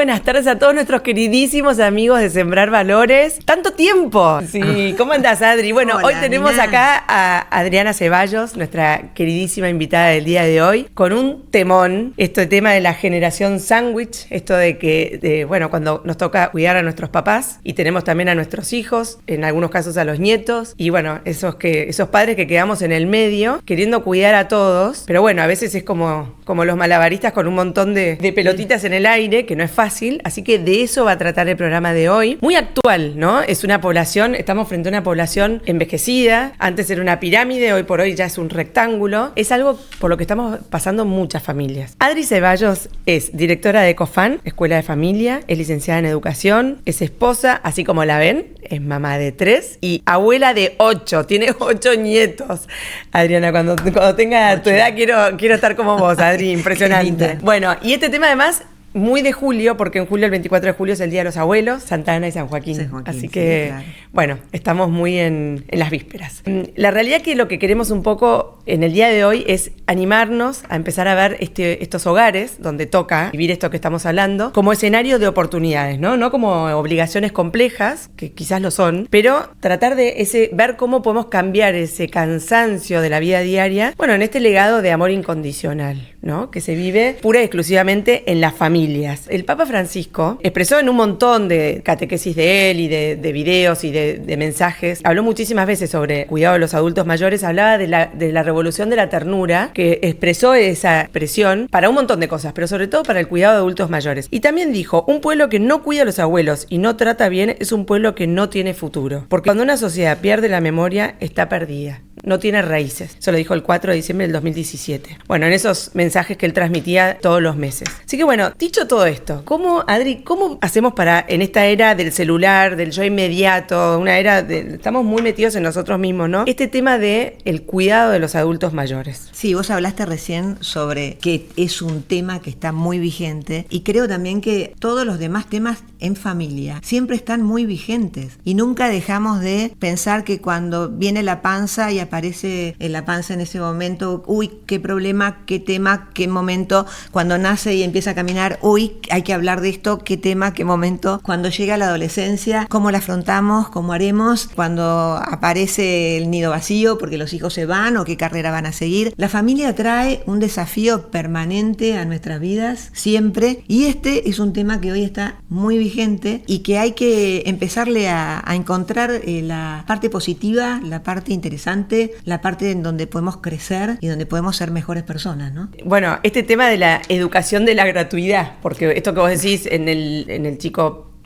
buenas tardes a todos nuestros queridísimos amigos de Sembrar Valores. ¡Tanto tiempo! Sí, ¿cómo andás, Adri? Bueno, hola, hoy tenemos acá a Adriana Ceballos, nuestra queridísima invitada del día de hoy, con un temón, este tema de la generación sándwich, esto de que, cuando nos toca cuidar a nuestros papás y tenemos también a nuestros hijos, en algunos casos a los nietos, y bueno, esos padres que quedamos en el medio, queriendo cuidar a todos, pero bueno, a veces es como los malabaristas con un montón de pelotitas en el aire, que no es fácil, así que de eso va a tratar el programa de hoy. Muy actual, ¿no? Es una población, estamos frente a una población envejecida, antes era una pirámide, hoy por hoy ya es un rectángulo, es algo por lo que estamos pasando muchas familias. Adri Ceballos es directora de Ecofan, Escuela de Familia, es licenciada en Educación, es esposa, así como la ven, es mamá de 3 y abuela de 8, tiene 8 nietos. Adriana, cuando tenga tu edad quiero estar como vos, Adri, impresionante. Bueno, y este tema además muy de julio, porque en julio, el 24 de julio es el Día de los Abuelos, Santa Ana y San Joaquín. Así que, sí, claro. Bueno, estamos muy en las vísperas. La realidad es que lo que queremos un poco en el día de hoy es animarnos a empezar a ver estos hogares donde toca vivir esto que estamos hablando como escenario de oportunidades, ¿no? No como obligaciones complejas, que quizás lo son, pero tratar de ver cómo podemos cambiar ese cansancio de la vida diaria, bueno, en este legado de amor incondicional, ¿no? Que se vive pura y exclusivamente en la familia. El Papa Francisco expresó en un montón de catequesis de él y de videos y de mensajes, habló muchísimas veces sobre cuidado de los adultos mayores, hablaba de la revolución de la ternura, que expresó esa expresión para un montón de cosas, pero sobre todo para el cuidado de adultos mayores. Y también dijo, un pueblo que no cuida a los abuelos y no trata bien es un pueblo que no tiene futuro, porque cuando una sociedad pierde la memoria, está perdida. No tiene raíces. Eso lo dijo el 4 de diciembre del 2017. Bueno, en esos mensajes que él transmitía todos los meses. Así que bueno, dicho todo esto, Adri, ¿cómo hacemos para, en esta era del celular, del yo inmediato, una era estamos muy metidos en nosotros mismos, ¿no? Este tema de el cuidado de los adultos mayores. Sí, vos hablaste recién sobre que es un tema que está muy vigente y creo también que todos los demás temas en familia siempre están muy vigentes y nunca dejamos de pensar que cuando viene la panza y aparece en la panza en ese momento, uy, qué problema, qué tema, qué momento, cuando nace y empieza a caminar, uy, hay que hablar de esto, qué tema, qué momento, cuando llega la adolescencia, cómo la afrontamos, cómo haremos, cuando aparece el nido vacío porque los hijos se van o qué carrera van a seguir. La familia trae un desafío permanente a nuestras vidas, siempre, y este es un tema que hoy está muy vigente y que hay que empezarle a encontrar la parte positiva, la parte interesante, la parte en donde podemos crecer y donde podemos ser mejores personas, ¿no? Bueno, este tema de la educación de la gratuidad, porque esto que vos decís en el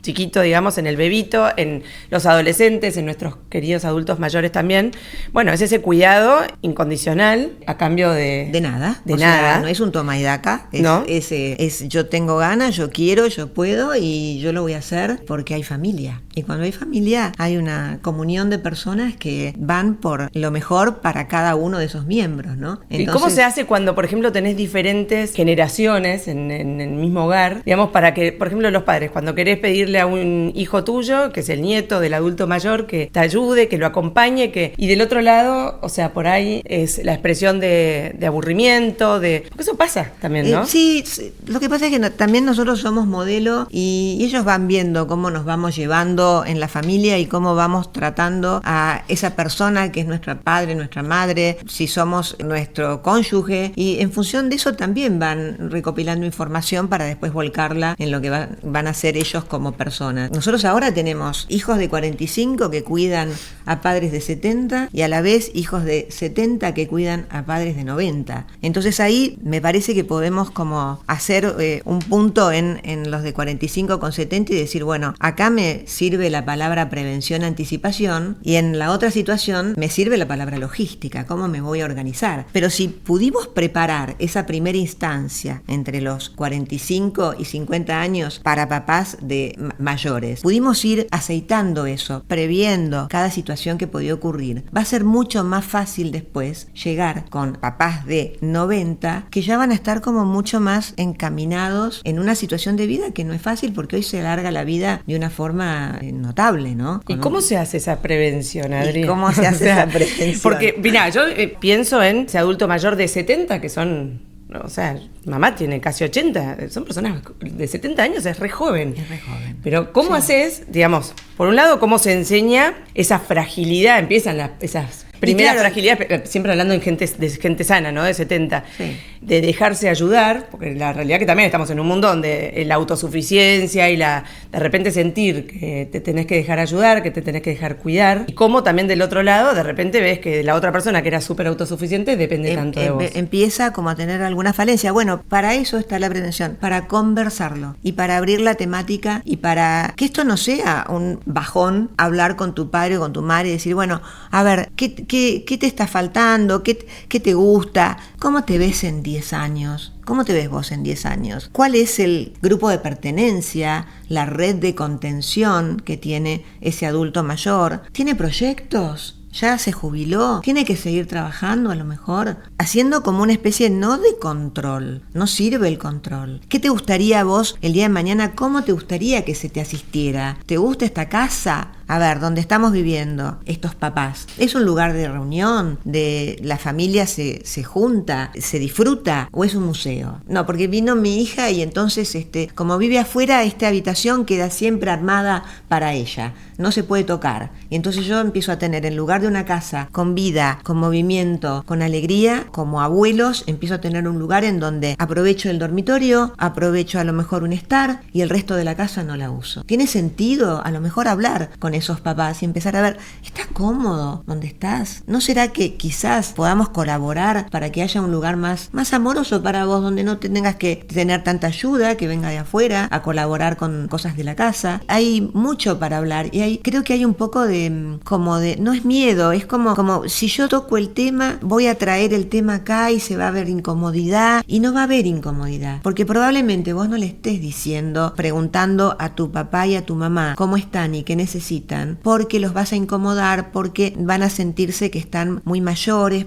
chiquito, digamos, en el bebito, en los adolescentes, en nuestros queridos adultos mayores también. Bueno, es ese cuidado incondicional a cambio de nada. De nada. Sea, no es un toma y daca. ¿No? Es yo tengo ganas, yo quiero, yo puedo y yo lo voy a hacer porque hay familia. Y cuando hay familia hay una comunión de personas que van por lo mejor para cada uno de esos miembros, ¿no? Entonces, ¿y cómo se hace cuando, por ejemplo, tenés diferentes generaciones en el mismo hogar? Digamos, para que, por ejemplo, los padres, cuando querés pedirle a un hijo tuyo, que es el nieto del adulto mayor, que te ayude, que lo acompañe, y del otro lado, o sea, por ahí es la expresión de aburrimiento, porque eso pasa también, ¿no? Sí, lo que pasa es que también nosotros somos modelo y ellos van viendo cómo nos vamos llevando en la familia y cómo vamos tratando a esa persona que es nuestro padre, nuestra madre, si somos nuestro cónyuge, y en función de eso también van recopilando información para después volcarla en lo que van a hacer ellos como personas. Nosotros ahora tenemos hijos de 45 que cuidan a padres de 70 y a la vez hijos de 70 que cuidan a padres de 90. Entonces ahí me parece que podemos como hacer un punto en los de 45 con 70 y decir, bueno, acá me sirve la palabra prevención, anticipación, y en la otra situación me sirve la palabra logística, cómo me voy a organizar. Pero si pudimos preparar esa primera instancia entre los 45 y 50 años para papás de mayores, pudimos ir aceitando eso, previendo cada situación que podía ocurrir, va a ser mucho más fácil después llegar con papás de 90 que ya van a estar como mucho más encaminados en una situación de vida que no es fácil porque hoy se alarga la vida de una forma notable, ¿no? ¿Y cómo se hace esa prevención, Adri? ¿Y cómo se hace esa prevención? Porque, mira, yo pienso en ese adulto mayor de 70 que son O sea, mamá tiene casi 80, son personas de 70 años, es re joven. Es re joven. Pero ¿cómo haces, digamos, por un lado, cómo se enseña esa fragilidad? Empiezan esas primeras fragilidades, siempre hablando de gente sana, ¿no? De 70, Sí. de dejarse ayudar, porque la realidad que también estamos en un mundo donde la autosuficiencia y de repente sentir que te tenés que dejar ayudar, que te tenés que dejar cuidar, y cómo también del otro lado, de repente ves que la otra persona que era súper autosuficiente depende tanto de vos. Empieza como a tener alguna falencia. Bueno, para eso está la prevención, para conversarlo y para abrir la temática y para que esto no sea un bajón hablar con tu padre o con tu madre y decir, bueno, a ver, ¿qué te está faltando? ¿Qué te gusta? ¿Cómo te ves en 10 años? ¿Cómo te ves vos en 10 años? ¿Cuál es el grupo de pertenencia, la red de contención que tiene ese adulto mayor? ¿Tiene proyectos? ¿Ya se jubiló? ¿Tiene que seguir trabajando a lo mejor? Haciendo como una especie no de control. No sirve el control. ¿Qué te gustaría a vos el día de mañana? ¿Cómo te gustaría que se te asistiera? ¿Te gusta esta casa? A ver, donde estamos viviendo, estos papás. ¿Es un lugar de reunión? ¿De la familia se junta? ¿Se disfruta? ¿O es un museo? No, porque vino mi hija y entonces, como vive afuera, esta habitación queda siempre armada para ella. No se puede tocar. Y entonces yo empiezo a tener, en lugar de una casa con vida, con movimiento, con alegría, como abuelos, empiezo a tener un lugar en donde aprovecho el dormitorio, aprovecho a lo mejor un estar y el resto de la casa no la uso. ¿Tiene sentido a lo mejor hablar con esos papás y empezar a ver, ¿estás cómodo donde estás? ¿No será que quizás podamos colaborar para que haya un lugar más amoroso para vos, donde no tengas que tener tanta ayuda que venga de afuera a colaborar con cosas de la casa? Hay mucho para hablar y creo que hay un poco de no es miedo, es como si yo toco el tema, voy a traer el tema acá y se va a ver incomodidad, y no va a haber incomodidad, porque probablemente vos no le estés diciendo, preguntando a tu papá y a tu mamá cómo están y qué necesitan, porque los vas a incomodar, porque van a sentirse que están muy mayores,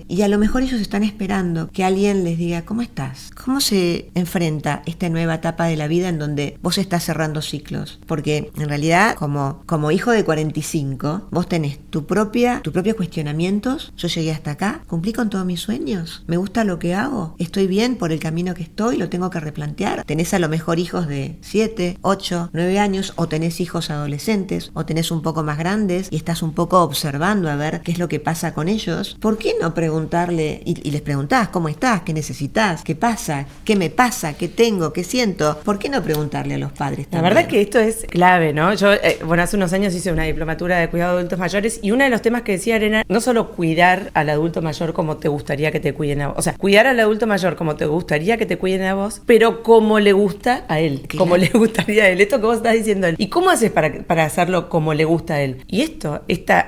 y a lo mejor ellos están esperando que alguien les diga, ¿cómo estás? ¿Cómo se enfrenta esta nueva etapa de la vida en donde vos estás cerrando ciclos? Porque en realidad, como hijo de 45, vos tenés tus propios cuestionamientos. Yo llegué hasta acá, cumplí con todos mis sueños, me gusta lo que hago, estoy bien por el camino que estoy, lo tengo que replantear. Tenés a lo mejor hijos de 7, 8, 9 años, o tenés hijos adolescentes, o tenés un poco más grandes y estás un poco observando a ver qué es lo que pasa con ellos. ¿Por qué no preguntarle y les preguntás cómo estás, qué necesitas, qué pasa, qué me pasa, qué tengo, qué siento? ¿Por qué no preguntarle a los padres también? La verdad que esto es clave, ¿no? Yo, hace unos años hice una diplomatura de cuidado de adultos mayores y uno de los temas que decía era no solo cuidar al adulto mayor como te gustaría que te cuiden a vos, o sea, cuidar al adulto mayor como te gustaría que te cuiden a vos, pero como le gusta a él, claro, como le gustaría a él, esto que vos estás diciendo. ¿Y cómo haces para hacerlo como le gusta a él? Y esto,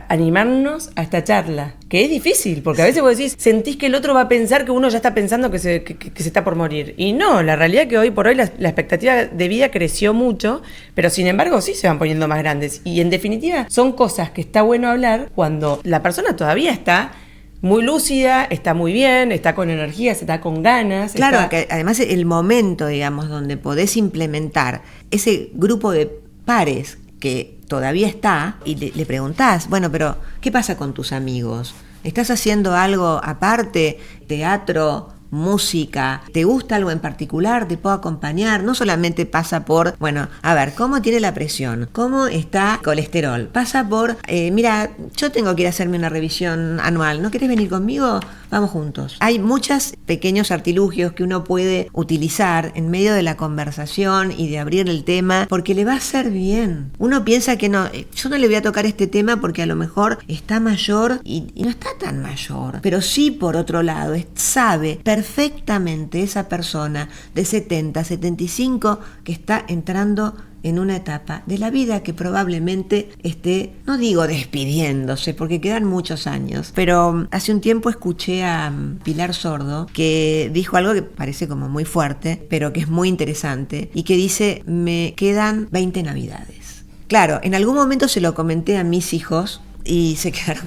animarnos a esta charla, que es difícil, porque a veces vos decís, sentís que el otro va a pensar que uno ya está pensando que se está por morir. Y no, la realidad es que hoy por hoy la expectativa de vida creció mucho, pero sin embargo sí se van poniendo más grandes. Y en definitiva son cosas que está bueno hablar cuando la persona todavía está muy lúcida, está muy bien, está con energías, está con ganas. Claro, que además el momento, digamos, donde podés implementar ese grupo de pares que todavía está, y le preguntás, bueno, pero ¿qué pasa con tus amigos? ¿Estás haciendo algo aparte? ¿Teatro? ¿Música? ¿Te gusta algo en particular? ¿Te puedo acompañar? No solamente pasa por, bueno, a ver, ¿cómo tiene la presión? ¿Cómo está el colesterol? Pasa por, mira, yo tengo que ir a hacerme una revisión anual, ¿no querés venir conmigo? Vamos juntos. Hay muchos pequeños artilugios que uno puede utilizar en medio de la conversación y de abrir el tema, porque le va a hacer bien. Uno piensa que no, yo no le voy a tocar este tema porque a lo mejor está mayor y no está tan mayor, pero sí, por otro lado, sabe perfectamente esa persona de 70, 75 que está entrando en una etapa de la vida que probablemente esté, no digo despidiéndose, porque quedan muchos años, pero hace un tiempo escuché a Pilar Sordo que dijo algo que parece como muy fuerte, pero que es muy interesante, y que dice, me quedan 20 navidades. Claro, en algún momento se lo comenté a mis hijos y se quedaron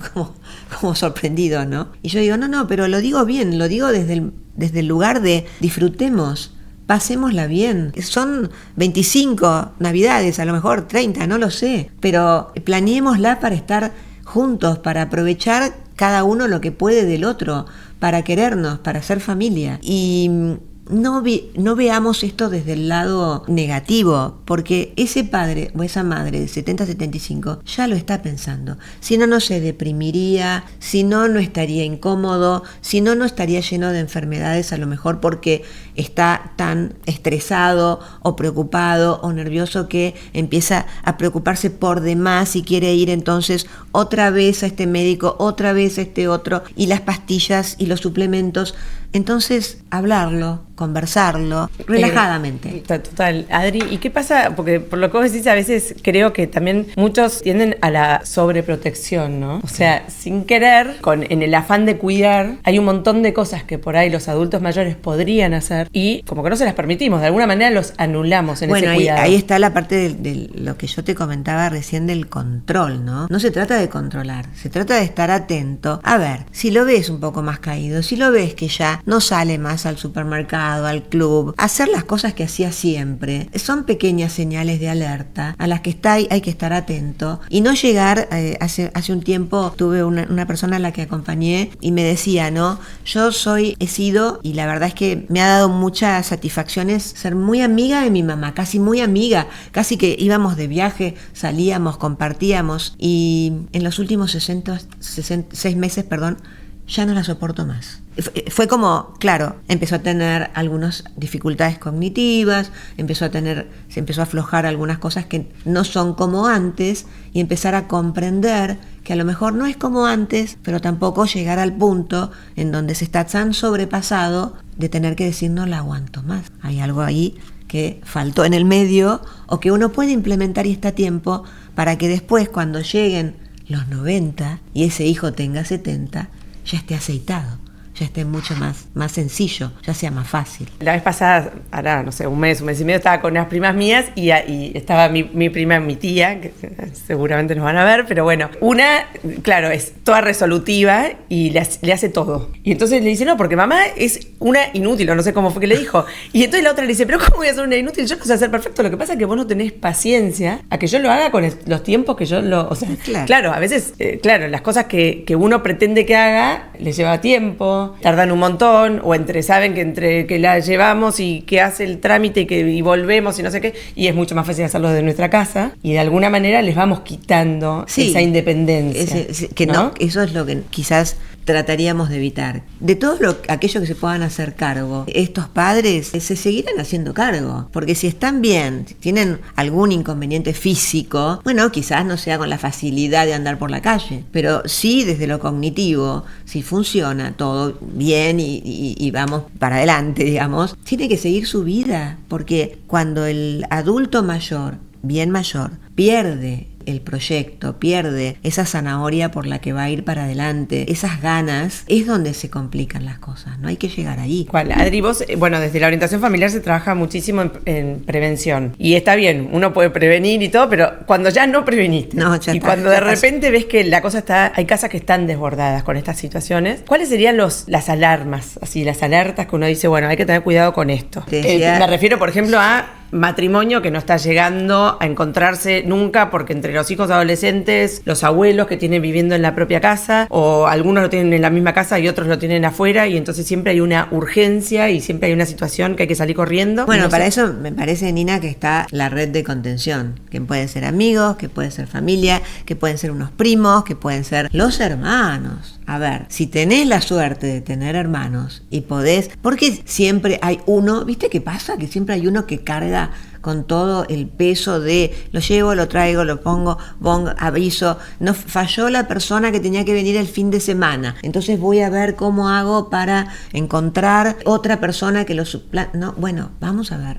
como sorprendidos, ¿no? Y yo digo, no, pero lo digo bien, lo digo desde el lugar de disfrutemos, pasémosla bien. Son 25 navidades, a lo mejor 30, no lo sé, pero planeémosla para estar juntos, para aprovechar cada uno lo que puede del otro, para querernos, para ser familia. Y no veamos esto desde el lado negativo, porque ese padre o esa madre de 70, 75 ya lo está pensando. Si no, no se deprimiría, si no, no estaría incómodo, si no, no estaría lleno de enfermedades, a lo mejor porque está tan estresado o preocupado o nervioso que empieza a preocuparse por demás y quiere ir entonces otra vez a este médico, otra vez a este otro, y las pastillas y los suplementos. Entonces, hablarlo, conversarlo, relajadamente. Total. Adri, ¿y qué pasa? Porque por lo que vos decís, a veces creo que también muchos tienden a la sobreprotección, ¿no? O sea, sin querer, en el afán de cuidar, hay un montón de cosas que por ahí los adultos mayores podrían hacer y como que no se las permitimos, de alguna manera los anulamos en ese cuidado. Bueno, ahí está la parte de lo que yo te comentaba recién del control, ¿no? No se trata de controlar, se trata de estar atento. A ver, si lo ves un poco más caído, si lo ves que ya no sale más al supermercado, al club, hacer las cosas que hacía siempre, son pequeñas señales de alerta a las que hay que estar atento y no llegar, hace un tiempo tuve una persona a la que acompañé y me decía, ¿no? He sido, y la verdad es que me ha dado muchas satisfacciones ser muy amiga de mi mamá, casi muy amiga, casi que íbamos de viaje, salíamos, compartíamos, y en los últimos 6 meses, ya no la soporto más. Fue como, claro, empezó a tener algunas dificultades cognitivas, se empezó a aflojar algunas cosas que no son como antes y empezar a comprender que a lo mejor no es como antes, pero tampoco llegar al punto en donde se está tan sobrepasado de tener que decir no la aguanto más. Hay algo ahí que faltó en el medio o que uno puede implementar y está a tiempo para que después cuando lleguen los 90 y ese hijo tenga 70, ya esté aceitado, ya esté mucho más sencillo, ya sea más fácil. La vez pasada, ahora no sé, un mes y medio, estaba con unas primas mías y estaba mi prima y mi tía, que seguramente nos van a ver, pero bueno, una, claro, es toda resolutiva y le hace todo. Y entonces le dice, no, porque mamá es una inútil, o no sé cómo fue que le dijo. Y entonces la otra le dice, pero ¿cómo voy a ser una inútil? Yo no sé hacer perfecto, lo que pasa es que vos no tenés paciencia a que yo lo haga con los tiempos que yo o sea, claro, a veces, las cosas que uno pretende que haga, le lleva tiempo, tardan un montón, o saben que entre que la llevamos y que hace el trámite y volvemos y no sé qué, y es mucho más fácil hacerlo de nuestra casa, y de alguna manera les vamos quitando esa independencia. ¿no? Eso es lo que quizás trataríamos de evitar. De todo aquello que se puedan hacer cargo, estos padres se seguirán haciendo cargo, porque si están bien, si tienen algún inconveniente físico, bueno, quizás no sea con la facilidad de andar por la calle, pero sí desde lo cognitivo, si funciona todo bien y vamos para adelante, digamos, tiene que seguir su vida, porque cuando el adulto mayor, bien mayor, pierde el proyecto, pierde esa zanahoria por la que va a ir para adelante, esas ganas, es donde se complican las cosas, no hay que llegar ahí. ¿Cuál? Adri, vos, desde la orientación familiar se trabaja muchísimo en prevención, y está bien, uno puede prevenir y todo, pero cuando ya no preveniste, cuando de repente ves que la cosa hay casas que están desbordadas con estas situaciones, ¿cuáles serían las alarmas, así, las alertas que uno dice, bueno, hay que tener cuidado con esto? Me refiero, por ejemplo, a matrimonio que no está llegando a encontrarse nunca porque entre los hijos adolescentes, los abuelos que tienen viviendo en la propia casa, o algunos lo tienen en la misma casa y otros lo tienen afuera, y entonces siempre hay una urgencia y siempre hay una situación que hay que salir corriendo. Bueno, para eso me parece, Nina, que está la red de contención, que pueden ser amigos, que pueden ser familia, que pueden ser unos primos, que pueden ser los hermanos. A ver, si tenés la suerte de tener hermanos y podés, porque siempre hay uno, ¿viste qué pasa? Que siempre hay uno que carga con todo el peso de lo llevo, lo traigo, lo pongo, aviso, no falló la persona que tenía que venir el fin de semana, entonces voy a ver cómo hago para encontrar otra persona que lo suplante. No, bueno, vamos a ver.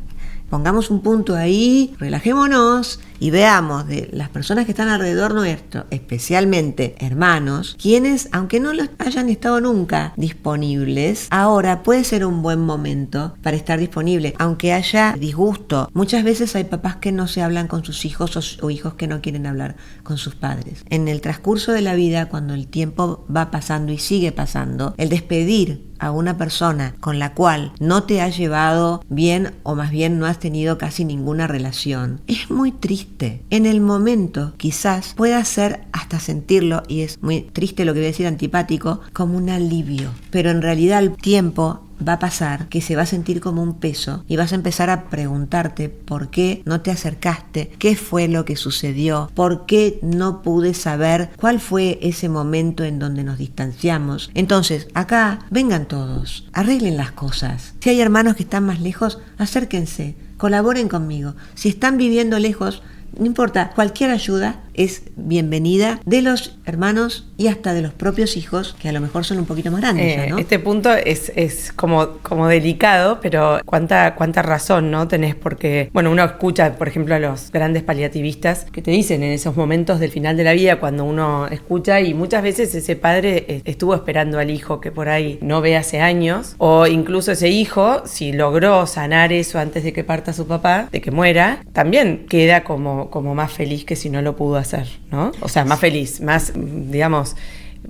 Pongamos un punto ahí, relajémonos y veamos de las personas que están alrededor nuestro, especialmente hermanos, quienes, aunque no los hayan estado nunca disponibles, ahora puede ser un buen momento para estar disponible, aunque haya disgusto. Muchas veces hay papás que no se hablan con sus hijos o hijos que no quieren hablar con sus padres. En el transcurso de la vida, cuando el tiempo va pasando y sigue pasando, el despedir a una persona con la cual no te has llevado bien o más bien no has tenido casi ninguna relación, es muy triste. En el momento quizás pueda ser hasta sentirlo, y es muy triste lo que voy a decir, antipático, como un alivio, pero en realidad el tiempo va a pasar que se va a sentir como un peso y vas a empezar a preguntarte por qué no te acercaste, qué fue lo que sucedió, por qué no pude saber cuál fue ese momento en donde nos distanciamos. Entonces, acá vengan todos, arreglen las cosas. Si hay hermanos que están más lejos, acérquense, colaboren conmigo. Si están viviendo lejos, no importa, cualquier ayuda es bienvenida de los hermanos y hasta de los propios hijos, que a lo mejor son un poquito más grandes ya, ¿no? Este punto es como delicado, pero cuánta razón, ¿no? Tenés, porque, bueno, uno escucha, por ejemplo, a los grandes paliativistas que te dicen en esos momentos del final de la vida, cuando uno escucha, y muchas veces ese padre estuvo esperando al hijo que por ahí no ve hace años, o incluso ese hijo, si logró sanar eso antes de que parta su papá, de que muera, también queda como más feliz que si no lo pudo hacer, ¿no? O sea, más feliz, más, digamos,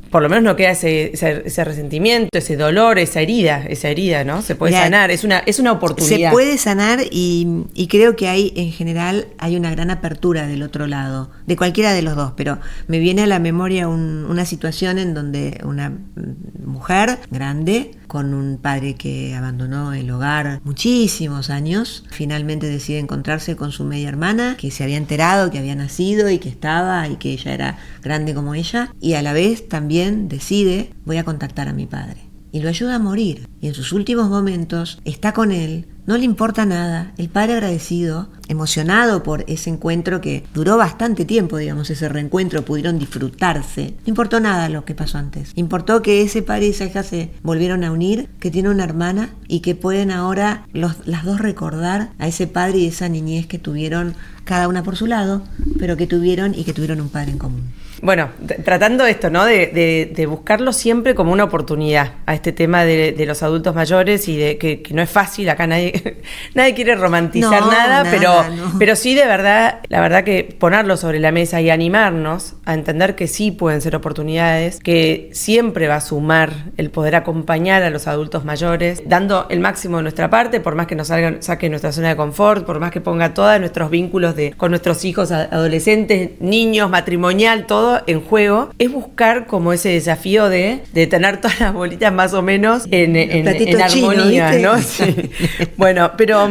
por lo menos no queda ese resentimiento, ese dolor, esa herida, ¿no? Se puede sanar, es una oportunidad. Se puede sanar y creo que en general hay una gran apertura del otro lado, de cualquiera de los dos, pero me viene a la memoria una situación en donde una mujer grande, con un padre que abandonó el hogar muchísimos años, finalmente decide encontrarse con su media hermana, que se había enterado que había nacido y que estaba y que ella era grande como ella, y a la vez también decide, voy a contactar a mi padre. Y lo ayuda a morir. Y en sus últimos momentos está con él, no le importa nada. El padre agradecido, emocionado por ese encuentro que duró bastante tiempo, digamos, ese reencuentro, pudieron disfrutarse. No importó nada lo que pasó antes. Importó que ese padre y esa hija se volvieron a unir, que tiene una hermana y que pueden ahora las dos recordar a ese padre y esa niñez que tuvieron cada una por su lado, pero que tuvieron un padre en común. Bueno, tratando esto, ¿no? De buscarlo siempre como una oportunidad a este tema de los adultos mayores y de que no es fácil, acá nadie quiere romantizar nada, pero sí de verdad, la verdad que ponerlo sobre la mesa y animarnos a entender que sí pueden ser oportunidades, que siempre va a sumar el poder acompañar a los adultos mayores, dando el máximo de nuestra parte, por más que nos saque nuestra zona de confort, por más que ponga todos nuestros vínculos con nuestros hijos, adolescentes, niños, matrimonial, todo en juego, es buscar como ese desafío de tener todas las bolitas más o menos en armonía, chino, ¿no? Sí. Bueno, pero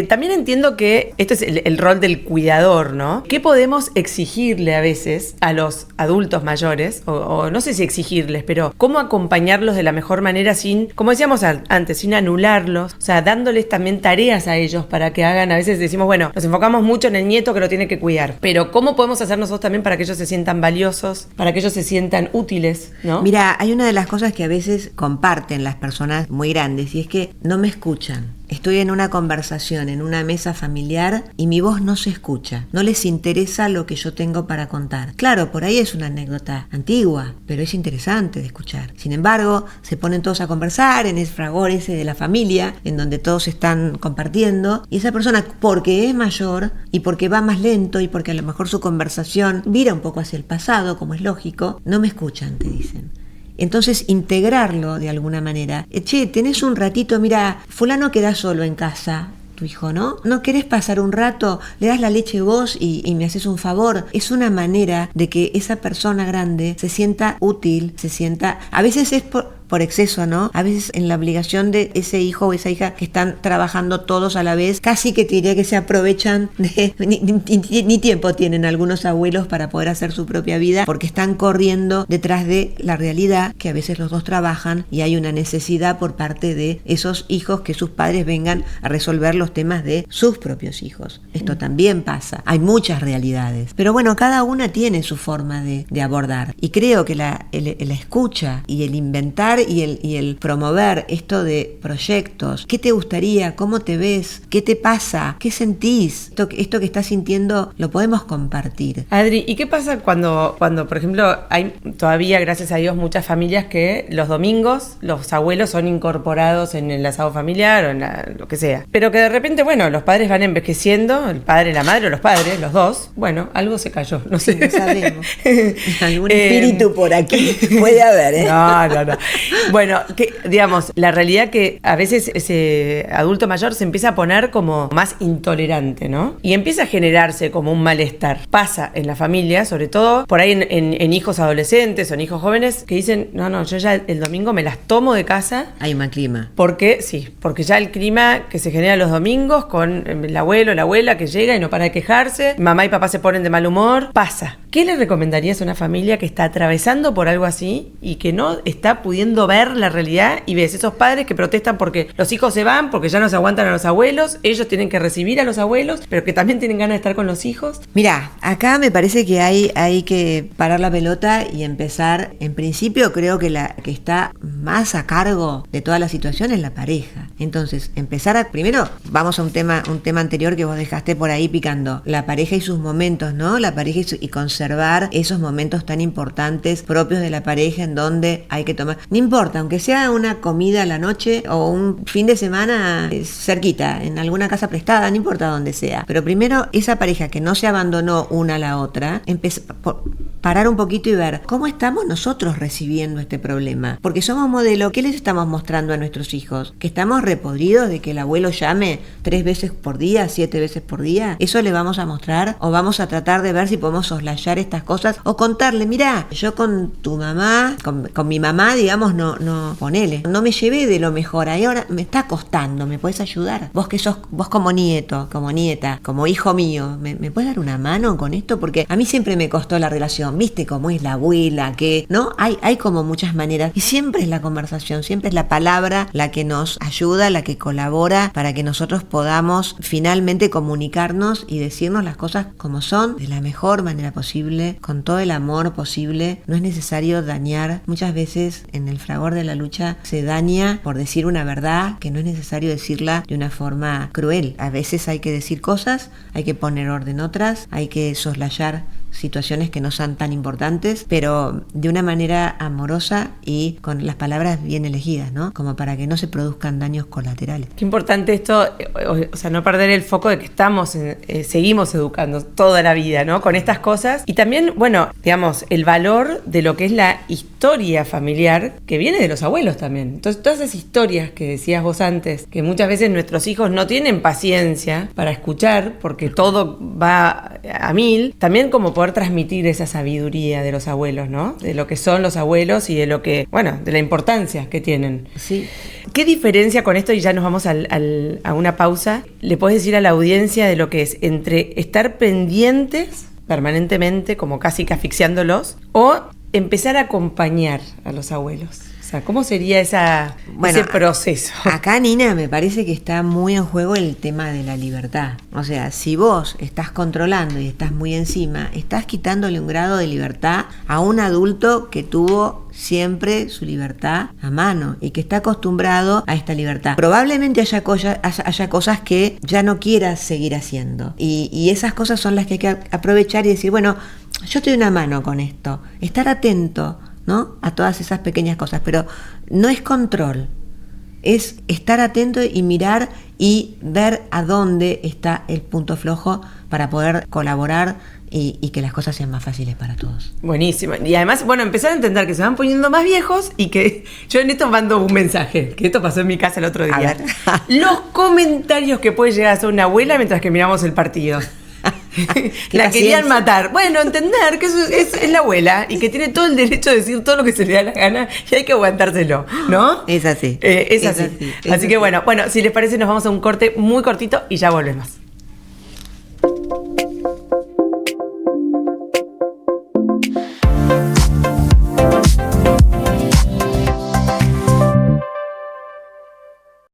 también entiendo que esto es el rol del cuidador, ¿no? ¿Qué podemos exigirle a veces a los adultos mayores? O no sé si exigirles, pero cómo acompañarlos de la mejor manera sin, como decíamos antes, sin anularlos, o sea, dándoles también tareas a ellos para que hagan. A veces decimos, bueno, nos enfocamos mucho en el nieto que lo tiene que cuidar, pero ¿cómo podemos hacer nosotros también para que ellos se sientan valiosos, para que ellos se sientan útiles, ¿no? Mira, hay una de las cosas que a veces comparten las personas muy grandes y es que no me escuchan. Estoy en una conversación, en una mesa familiar y mi voz no se escucha. No les interesa lo que yo tengo para contar. Claro, por ahí es una anécdota antigua, pero es interesante de escuchar. Sin embargo, se ponen todos a conversar en el fragor ese de la familia, en donde todos están compartiendo, y esa persona, porque es mayor y porque va más lento y porque a lo mejor su conversación vira un poco hacia el pasado, como es lógico, no me escuchan, te dicen. Entonces, integrarlo de alguna manera. Che, tenés un ratito, mira, fulano queda solo en casa, tu hijo, ¿no? ¿No querés pasar un rato? Le das la leche vos y me haces un favor. Es una manera de que esa persona grande se sienta útil, a veces es por exceso, ¿no? A veces en la obligación de ese hijo o esa hija que están trabajando todos a la vez, casi que te diría que se aprovechan ni tiempo tienen algunos abuelos para poder hacer su propia vida, porque están corriendo detrás de la realidad que a veces los dos trabajan y hay una necesidad por parte de esos hijos que sus padres vengan a resolver los temas de sus propios hijos. Esto también pasa. Hay muchas realidades. Pero bueno, cada una tiene su forma de abordar. Y creo que la escucha y el inventar y el promover esto de proyectos, ¿qué te gustaría? ¿Cómo te ves? ¿Qué te pasa? ¿Qué sentís? Esto que estás sintiendo lo podemos compartir. Adri, ¿y qué pasa cuando, por ejemplo, hay todavía, gracias a Dios, muchas familias que los domingos los abuelos son incorporados en el asado familiar o en lo que sea? Pero que de repente, bueno, los padres van envejeciendo, el padre, la madre o los padres, los dos, bueno, algo se cayó, no sé. Sí, no sabemos. Algún espíritu por aquí puede haber, ¿eh? No. Bueno, que digamos, la realidad que a veces ese adulto mayor se empieza a poner como más intolerante, ¿no? Y empieza a generarse como un malestar. Pasa en la familia, sobre todo por ahí en hijos adolescentes o en hijos jóvenes que dicen, no, yo ya el domingo me las tomo de casa. Hay un mal clima. Porque ya el clima que se genera los domingos con el abuelo, la abuela que llega y no para de quejarse, mamá y papá se ponen de mal humor, pasa. ¿Qué le recomendarías a una familia que está atravesando por algo así y que no está pudiendo ver la realidad y ves esos padres que protestan porque los hijos se van, porque ya no se aguantan a los abuelos, ellos tienen que recibir a los abuelos, pero que también tienen ganas de estar con los hijos? Mirá, acá me parece que hay que parar la pelota y empezar. En principio creo que la que está más a cargo de toda la situación es la pareja. Entonces, primero vamos a un tema anterior que vos dejaste por ahí picando, la pareja y sus momentos, ¿no? La pareja y conservar esos momentos tan importantes propios de la pareja en donde hay que tomar, no importa, aunque sea una comida a la noche o un fin de semana cerquita, en alguna casa prestada, no importa dónde sea, pero primero esa pareja que no se abandonó una a la otra, parar un poquito y ver cómo estamos nosotros recibiendo este problema, porque somos modelo. ¿Qué les estamos mostrando a nuestros hijos? ¿Que estamos repodridos de que el abuelo llame 3 veces por día, 7 veces por día? ¿Eso le vamos a mostrar? ¿O vamos a tratar de ver si podemos soslayar estas cosas? O contarle, mirá, yo con tu mamá, con mi mamá, digamos, no me llevé de lo mejor, ahí ahora me está costando, ¿me puedes ayudar? Vos como nieto, como nieta, como hijo mío, ¿me puedes dar una mano con esto? Porque a mí siempre me costó la relación, ¿viste cómo es la abuela? ¿No? Hay como muchas maneras, y siempre es la conversación, siempre es la palabra la que nos ayuda, la que colabora para que nosotros podamos finalmente comunicarnos y decirnos las cosas como son, de la mejor manera posible, con todo el amor posible. No es necesario dañar. Muchas veces en el fragor de la lucha se daña por decir una verdad que no es necesario decirla de una forma cruel. A veces hay que decir cosas, hay que poner orden otras, hay que soslayar situaciones que no son tan importantes, pero de una manera amorosa y con las palabras bien elegidas, ¿no? Como para que no se produzcan daños colaterales. Qué importante esto, o sea, no perder el foco de que seguimos educando toda la vida, ¿no? Con estas cosas. Y también, bueno, digamos, el valor de lo que es la historia familiar, que viene de los abuelos también. Entonces, todas esas historias que decías vos antes, que muchas veces nuestros hijos no tienen paciencia para escuchar, porque todo va a mil, también como poder transmitir esa sabiduría de los abuelos, ¿no? De lo que son los abuelos y de lo que, bueno, de la importancia que tienen. Sí. ¿Qué diferencia con esto, y ya nos vamos a una pausa, le podés decir a la audiencia de lo que es entre estar pendientes permanentemente, como casi que asfixiándolos, o empezar a acompañar a los abuelos? O sea, ¿cómo sería ese proceso? Acá, Nina, me parece que está muy en juego el tema de la libertad. O sea, si vos estás controlando y estás muy encima, estás quitándole un grado de libertad a un adulto que tuvo siempre su libertad a mano y que está acostumbrado a esta libertad. Probablemente haya cosas que ya no quieras seguir haciendo. Y esas cosas son las que hay que aprovechar y decir, bueno, yo te doy una mano con esto. Estar atento, ¿no? A todas esas pequeñas cosas, pero no es control, es estar atento y mirar y ver a dónde está el punto flojo para poder colaborar y que las cosas sean más fáciles para todos. Buenísimo. Y además, bueno, empezar a entender que se van poniendo más viejos y que yo en esto mando un mensaje, que esto pasó en mi casa el otro día. A ver. Los comentarios que puede llegar a hacer una abuela mientras que miramos el partido. La querían matar. Bueno, entender que eso es la abuela y que tiene todo el derecho de decir todo lo que se le da la gana y hay que aguantárselo, ¿no? Es así. Es así. Así que bueno, si les parece nos vamos a un corte muy cortito y ya volvemos.